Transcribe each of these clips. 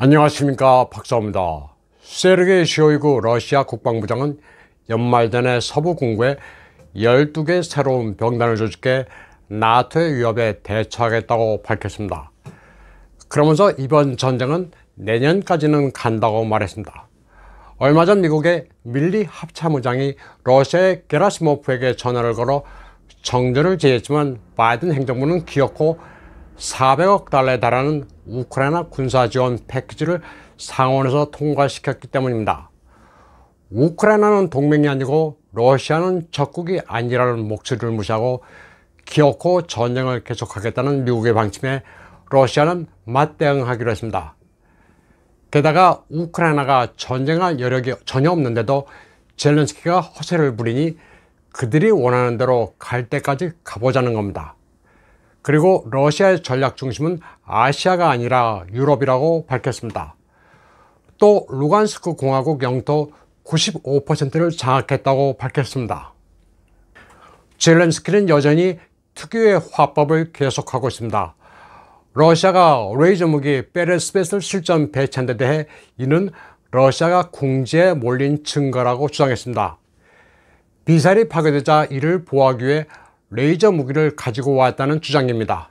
안녕하십니까, 박사입니다. 세르게이 쇼이구 러시아 국방부장은 연말 전에 서부 군구에 12개 새로운 병단을 조직해 나토의 위협에 대처하겠다고 밝혔습니다. 그러면서 이번 전쟁은 내년까지는 간다고 말했습니다. 얼마 전 미국의 밀리 합참의장이 러시아의 게라시모프에게 전화를 걸어 정전을 제의했지만 바이든 행정부는 기어코 400억 달러에 달하는 우크라이나 군사 지원 패키지를 상원에서 통과시켰기 때문입니다. 우크라이나는 동맹이 아니고 러시아는 적국이 아니라는 목소리를 무시하고 기어코 전쟁을 계속하겠다는 미국의 방침에 러시아는 맞대응하기로 했습니다. 게다가 우크라이나가 전쟁할 여력이 전혀 없는데도 젤렌스키가 허세를 부리니 그들이 원하는 대로 갈 때까지 가보자는 겁니다. 그리고 러시아의 전략 중심은 아시아가 아니라 유럽이라고 밝혔습니다. 또 루간스크 공화국 영토 95%를 장악했다고 밝혔습니다. 젤렌스키는 여전히 특유의 화법을 계속하고 있습니다. 러시아가 레이저 무기 베레스벳을 실전 배치한 데 대해 이는 러시아가 궁지에 몰린 증거라고 주장했습니다. 미사일이 파괴되자 이를 보호하기 위해 레이저 무기를 가지고 왔다는 주장입니다.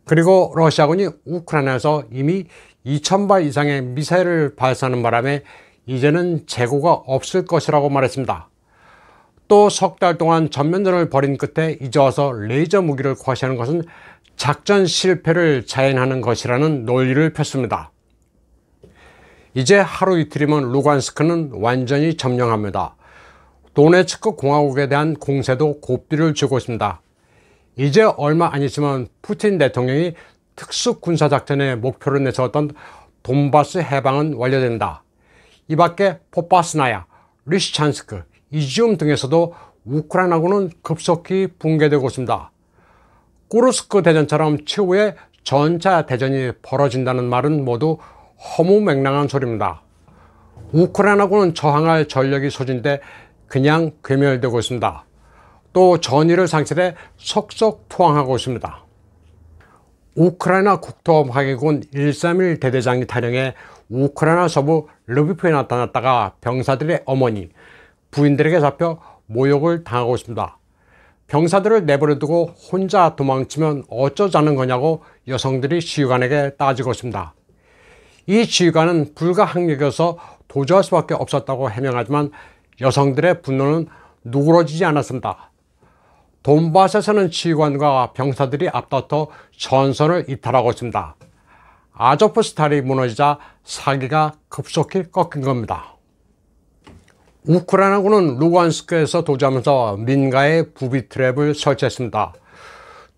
그리고 러시아군이 우크라이나에서 이미 2,000발 이상의 미사일을 발사하는 바람에 이제는 재고가 없을 것이라고 말했습니다. 또 석 달 동안 전면전을 벌인 끝에 이제 와서 레이저 무기를 과시하는 것은 작전 실패를 자행하는 것이라는 논리를 폈습니다. 이제 하루 이틀이면 루간스크는 완전히 점령합니다. 도네츠크 공화국에 대한 공세도 고삐를 쥐고 있습니다. 이제 얼마 안 있으면 푸틴 대통령이 특수군사작전의 목표로 내세웠던 돈바스 해방은 완료된다. 이 밖에 포파스나야, 리시찬스크, 이지움 등에서도 우크라이나군은 급속히 붕괴되고 있습니다. 꾸르스크 대전처럼 최후의 전차 대전이 벌어진다는 말은 모두 허무맹랑한 소리입니다. 우크라이나군은 저항할 전력이 소진돼 그냥 괴멸되고 있습니다. 또 전의를 상실해 속속 투항하고 있습니다. 우크라이나 국토파괴군 131 대대장이 탈영해 우크라이나 서부 르비프에 나타났다가 병사들의 어머니, 부인들에게 잡혀 모욕을 당하고 있습니다. 병사들을 내버려두고 혼자 도망치면 어쩌자는 거냐고 여성들이 지휘관에게 따지고 있습니다. 이 지휘관은 불가항력이어서 도주할 수밖에 없었다고 해명하지만 여성들의 분노는 누그러지지 않았습니다. 돈바스에서는 지휘관과 병사들이 앞다퉈 전선을 이탈하고 있습니다. 아조프스탈이 무너지자 사기가 급속히 꺾인 겁니다. 우크라이나군은 루간스크에서 도주하면서 민가에 부비 트랩을 설치했습니다.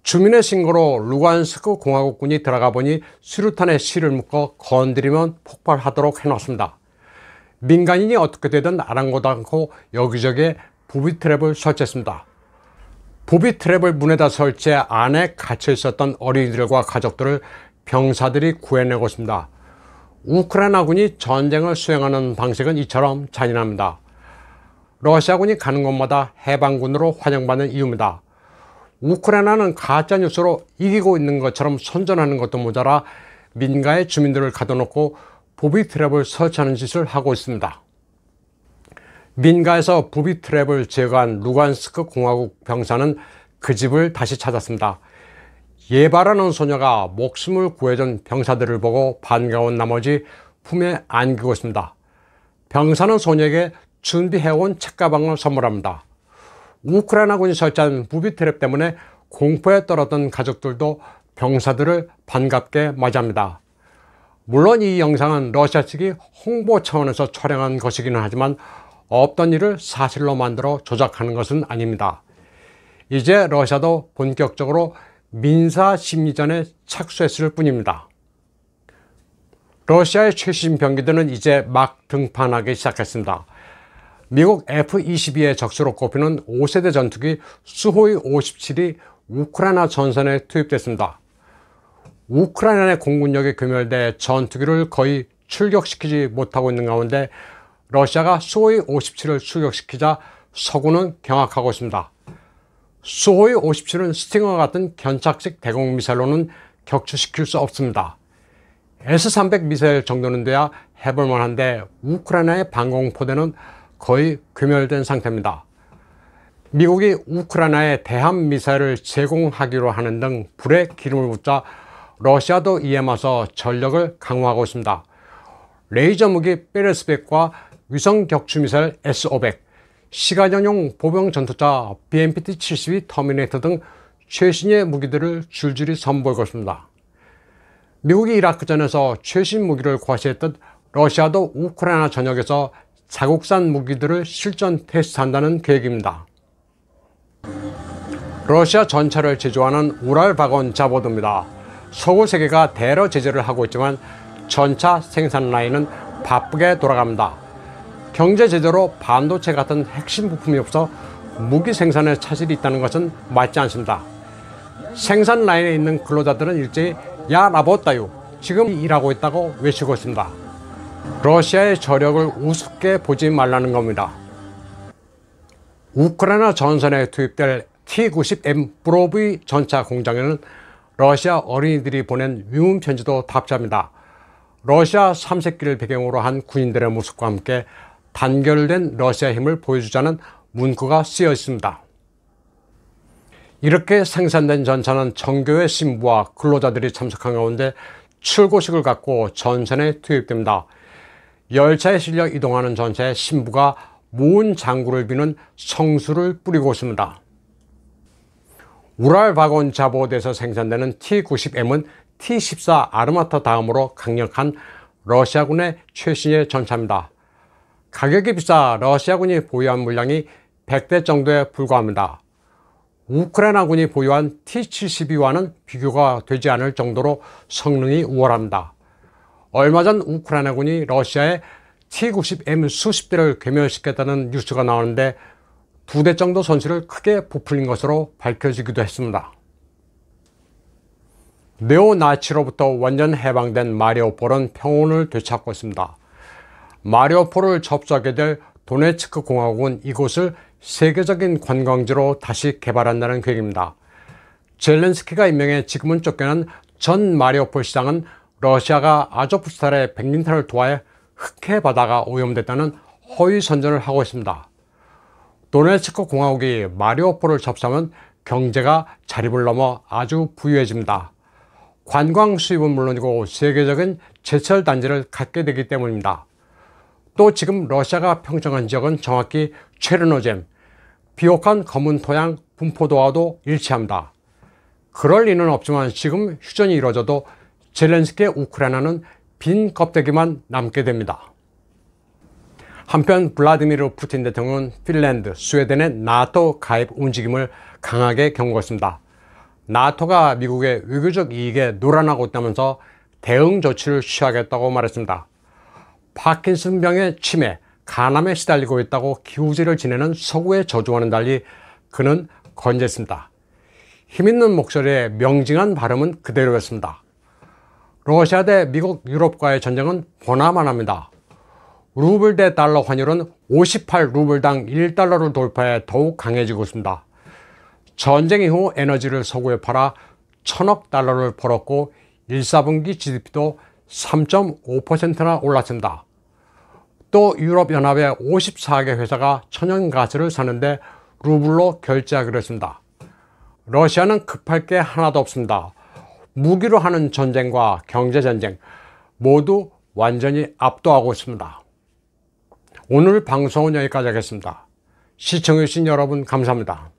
주민의 신고로 루간스크 공화국군이 들어가 보니 수류탄에 실을 묶어 건드리면 폭발하도록 해놨습니다. 민간인이 어떻게 되든 아랑곳 않고 여기저기에 부비 트랩을 설치했습니다. 부비 트랩을 문에다 설치해 안에 갇혀 있었던 어린이들과 가족들을 병사들이 구해내고 있습니다. 우크라이나군이 전쟁을 수행하는 방식은 이처럼 잔인합니다. 러시아군이 가는 곳마다 해방군으로 환영받는 이유입니다. 우크라이나는 가짜뉴스로 이기고 있는 것처럼 선전하는 것도 모자라 민가의 주민들을 가둬놓고 부비 트랩을 설치하는 짓을 하고 있습니다. 민가에서 부비 트랩을 제거한 루간스크 공화국 병사는 그 집을 다시 찾았습니다. 예바라는 소녀가 목숨을 구해준 병사들을 보고 반가운 나머지 품에 안기고 있습니다. 병사는 소녀에게 준비해온 책가방을 선물합니다. 우크라이나군이 설치한 부비 트랩 때문에 공포에 떨었던 가족들도 병사들을 반갑게 맞이합니다. 물론 이 영상은 러시아 측이 홍보 차원에서 촬영한 것이기는 하지만 없던 일을 사실로 만들어 조작하는 것은 아닙니다. 이제 러시아도 본격적으로 민사 심리전에 착수했을 뿐입니다. 러시아의 최신 병기들은 이제 막 등판하기 시작했습니다. 미국 F-22의 적수로 꼽히는 5세대 전투기 수호이 57이 우크라이나 전선에 투입됐습니다. 우크라이나 내 공군력이 괴멸돼 전투기를 거의 출격시키지 못하고 있는 가운데 러시아가 수호이 57을 출격시키자 서구는 경악하고 있습니다. 수호이 57은 스팅어 같은 견착식 대공 미사일로는 격추시킬 수 없습니다. S-300 미사일 정도는 돼야 해볼 만한데 우크라이나의 방공포대는 거의 괴멸된 상태입니다. 미국이 우크라이나에 대함 미사일을 제공하기로 하는 등 불에 기름을 붓자 러시아도 이에 맞서 전력을 강화하고 있습니다. 레이저 무기 베르스백과 위성 격추 미사일 S-500, 시간연용 보병 전투차 BMPT-72 터미네이터 등 최신의 무기들을 줄줄이 선보이고 있습니다. 미국이 이라크전에서 최신 무기를 과시했듯 러시아도 우크라이나 전역에서 자국산 무기들을 실전 테스트한다는 계획입니다. 러시아 전차를 제조하는 우랄바건 자보드입니다. 서구 세계가 대러 제재를 하고 있지만 전차 생산 라인은 바쁘게 돌아갑니다. 경제 제재로 반도체 같은 핵심 부품이 없어 무기 생산에 차질이 있다는 것은 맞지 않습니다. 생산 라인에 있는 근로자들은 일제히 야 나보따유 지금 일하고 있다고 외치고 있습니다. 러시아의 저력을 우습게 보지 말라는 겁니다. 우크라이나 전선에 투입될 T-90M 브로브이 전차 공장에는 러시아 어린이들이 보낸 위문 편지도 답지합니다. 러시아 3세기를 배경으로 한 군인들의 모습과 함께 단결된 러시아 힘을 보여주자는 문구가 쓰여 있습니다. 이렇게 생산된 전차는 정교회 신부와 근로자들이 참석한 가운데 출고식을 갖고 전선에 투입됩니다. 열차에 실려 이동하는 전차에 신부가 모은 장구를 비는 성수를 뿌리고 있습니다. 우랄바건 자보드에서 생산되는 T-90M은 T-14 아르마타 다음으로 강력한 러시아군의 최신의 전차입니다. 가격이 비싸 러시아군이 보유한 물량이 100대 정도에 불과합니다. 우크라이나군이 보유한 T-72와는 비교가 되지 않을 정도로 성능이 우월합니다. 얼마 전 우크라이나군이 러시아의 T-90M 수십 대를 괴멸시켰다는 뉴스가 나오는데 2대 정도 손실을 크게 부풀린 것으로 밝혀지기도 했습니다. 네오나치로부터 완전 해방된 마리오폴은 평온을 되찾고 있습니다. 마리오폴을 접수하게 될 도네츠크 공화국은 이곳을 세계적인 관광지로 다시 개발한다는 계획입니다. 젤렌스키가 임명해 지금은 쫓겨난 전 마리오폴 시장은 러시아가 아조프스탈의 백린탄을 투하해 흑해 바다가 오염됐다는 허위 선전을 하고 있습니다. 도네츠크 공화국이 마리오폴을 접수하면 경제가 자립을 넘어 아주 부유해집니다. 관광 수입은 물론이고 세계적인 제철 단지를 갖게 되기 때문입니다. 또 지금 러시아가 평정한 지역은 정확히 체르노젬, 비옥한 검은 토양 분포도와도 일치합니다. 그럴 리는 없지만 지금 휴전이 이루어져도 젤렌스키의 우크라이나는 빈 껍데기만 남게 됩니다. 한편 블라디미르 푸틴 대통령은 핀란드, 스웨덴의 나토 가입 움직임을 강하게 경고했습니다. 나토가 미국의 외교적 이익에 놀아나고 있다면서 대응 조치를 취하겠다고 말했습니다. 파킨슨병의 치매, 간암에 시달리고 있다고 기우제를 지내는 서구의 저주와는 달리 그는 건재했습니다. 힘있는 목소리에 명징한 발음은 그대로였습니다. 러시아 대 미국, 유럽과의 전쟁은 보나마납니다. 루블 대 달러 환율은 58루블당 1달러를 돌파해 더욱 강해지고 있습니다. 전쟁 이후 에너지를 서구에 팔아 1000억 달러를 벌었고 1사분기 GDP도 3.5%나 올랐습니다. 또 유럽연합의 54개 회사가 천연가스를 사는데 루블로 결제하기로 했습니다. 러시아는 급할 게 하나도 없습니다. 무기로 하는 전쟁과 경제전쟁 모두 완전히 압도하고 있습니다. 오늘 방송은 여기까지 하겠습니다. 시청해주신 여러분 감사합니다.